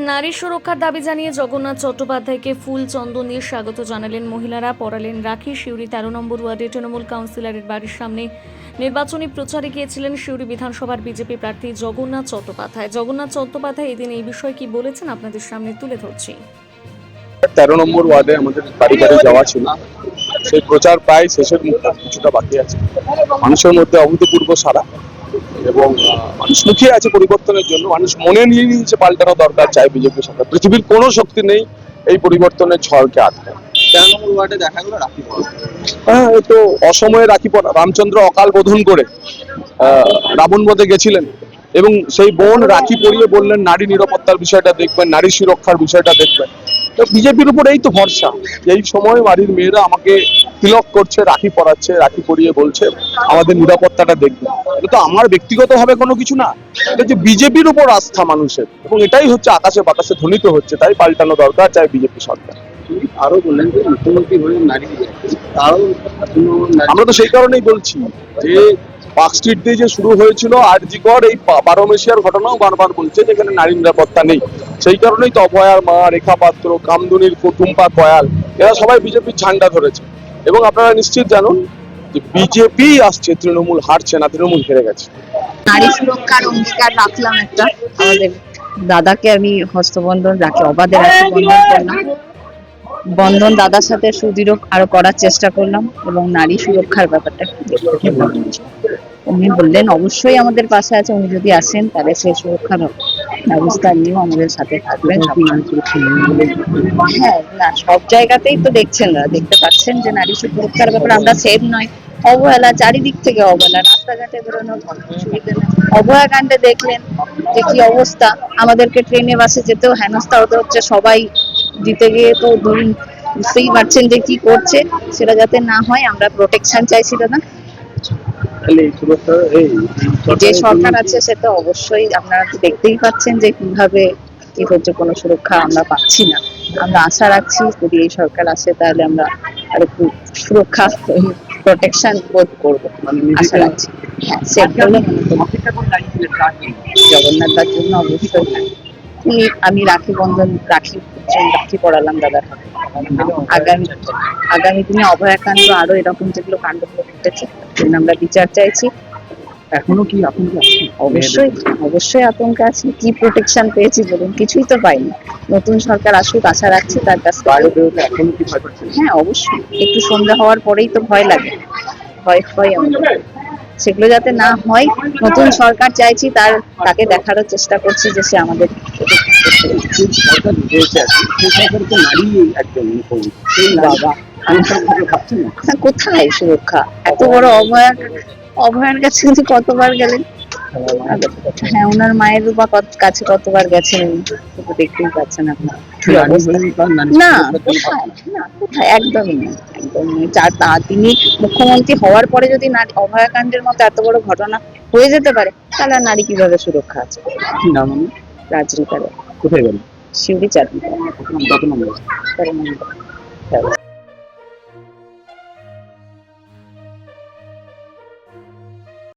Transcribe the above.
নারী সুরক্ষার দাবি জানিয়ে জগন্নাথ চট্টোপাধ্যায়কে ফুল চন্দন দিয়ে স্বাগত জানালেন মহিলারা। পরালেন রাখি। সিউড়ি 13 নম্বর ওয়ার্ডে তৃণমূল কাউন্সিলরের বাড়ির সামনে নির্বাচনী প্রচারে গিয়েছিলেন সিউড়ি বিধানসভার বিজেপি প্রার্থী জগন্নাথ চট্টোপাধ্যায় এদিন এই বিষয়ে কি বলেছেন আপনাদের সামনে তুলে ধরছি। 13 নম্বর ওয়ার্ডে আমাদের বাড়ি বাড়ি যাওয়া ছিল, সেই প্রচার প্রায় শেষের মুখে, কিছুটা বাকি আছে। মানুষের মধ্যে অভূতপূর্ব সাড়া এবং মানুষ মুখিয়ে আছে পরিবর্তনের জন্য। মানুষ মনে নিয়ে নিয়েছে পাল্টানো দরকার, চাই বিজেপি সরকার। পৃথিবীর কোনো শক্তি নেই এই পরিবর্তনের ঝড়কে আটকে। 13 নম্বর ওয়ার্ডে দেখা গেল রাখি পড়া। হ্যাঁ, এই তো অসময়ে রাখি পড়া। রামচন্দ্র অকাল বোধন করে রাবণ বধে গেছিলেন এবং সেই বোন রাখি পরিয়ে বললেন নারী নিরাপত্তার বিষয়টা দেখবেন, নারী সুরক্ষার বিষয়টা দেখবেন। তো বিজেপির উপর এই তো ভরসা। এই সময় বাড়ির মেয়েরা আমাকে তিলক করছে, রাখি পরাচ্ছে, রাখি পরিয়ে বলছে আমাদের নিরাপত্তাটা দেখবে। এটা তো আমার ব্যক্তিগতভাবে কোনো কিছু না, এটা যে বিজেপির উপর আস্থা মানুষের, এবং এটাই হচ্ছে আকাশে বাতাসে ধ্বনিত হচ্ছে। তাই পাল্টানো দরকার, চাই বিজেপি সরকার। আরো বললেন যে মুখ্যমন্ত্রী হয়ে নারী তাও আমরা তো সেই কারণেই বলছি যে পার্ক স্ট্রিট দিয়ে যে শুরু হয়েছিল আরজিকর, এই বারোমেশিয়ার ঘটনাও বারবার বলছে যেখানে নারী নিরাপত্তা নেই। সেই কারণেই তো অভয়ার মা, রেখা পাত্র, কামদুনির টুম্পা কয়াল, এরা সবাই বিজেপির ঝান্ডা ধরেছে। এবং আপনারা নিশ্চিত জানুন যে বিজেপি আসছে, তৃণমূল হারছে না, তৃণমূল হেরে গেছে। নারী সুরক্ষার অঙ্গীকার রাখলাম একটা, আমাদের দাদাকে আমি হস্তবন্ধন রাখি, অবাধে রাখি বন্ধন করলাম। বন্ধন দাদার সাথে সুদৃঢ় আরো করার চেষ্টা করলাম এবং নারী সুরক্ষার ব্যাপারটা উনি বললেন অবশ্যই আমাদের পাশে আছে, উনি যদি আসেন তাহলে সেই সুরক্ষার ব্যবস্থা নিয়েও আমাদের সাথে থাকবেন। হ্যাঁ, না সব জায়গাতেই তো দেখছেন, দেখতে পাচ্ছেন যে নারী সুরক্ষার ব্যাপারে আমরা সেফ নয়। অবহেলা, চারিদিক থেকে অবহেলা, রাস্তাঘাটে বেরোনোর অসুবিধা নেই। অভয়াকাণ্ডে দেখলেন যে কি অবস্থা, আমাদেরকে ট্রেনে বাসে যেতেও হেনস্থা হতে হচ্ছে। সবাই দিতে গিয়ে তো ধরুন বুঝতেই পারছেন যে কি করছে, সেটা যাতে না হয় আমরা প্রোটেকশন চাইছি দাদা। যে সরকার আছে সেটা অবশ্যই আপনারা তো দেখতেই পাচ্ছেন যে কিভাবে কি হচ্ছে, কোনো সুরক্ষা আমরা পাচ্ছি না। আমরা আশা রাখছি যদি এই সরকার আসে তাহলে আমরা আর একটু সুরক্ষা প্রোটেকশন বোধ করবো, আশা রাখছি। হ্যাঁ, সেটা হলো জগন্নাথদার জন্য অবশ্যই আমি রাখি বন্ধন রাখি পড়ালাম দাদার হাতে। আগামী দিনে অভয়াকাণ্ড আরো এরকম যেগুলো কাণ্ডগুলো ঘটেছে আমরা বিচার চাইছি। এখনো কি আতঙ্ক আছে? অবশ্যই আতঙ্কে আছে। কি প্রোটেকশন পেয়েছি বলুন, কিছুই তো পাইনি। নতুন সরকার আসুক, আশা রাখছি তার কাছ থেকে। এখনো কি ভয় পাচ্ছেন? হ্যাঁ, অবশ্যই একটু সন্ধ্যা হওয়ার পরেই তো ভয় লাগে, ভয় আমাদের। সেগুলো যাতে না হয়, নতুন সরকার চাইছি, তাকে দেখারও চেষ্টা করছি যে সে আমাদের সরকার রয়েছে, সেই সরকারকে নারী একজন মুখ্যমন্ত্রী, সেই বাবা ভাবছেন না? কোথায় সুরক্ষা? এত বড় অভয়ার কাছে কিন্তু কতবার গেলেন? হ্যাঁ, ওনার মায়ের কাছে কতবার গেছেন, সেটা দেখতেই পাচ্ছেন আপনার। না, কোথায়, একদমই না, তিনি মুখ্যমন্ত্রী হওয়ার পরে যদি অভয়াকাণ্ডের মতো এত বড় ঘটনা হয়ে যেতে পারে, তাহলে আর নারী কিভাবে সুরক্ষা আছে? কি নাম? রাজনীতি। কোথায় গেল? শিউরি 4 কত নম্বর? 13 নম্বর।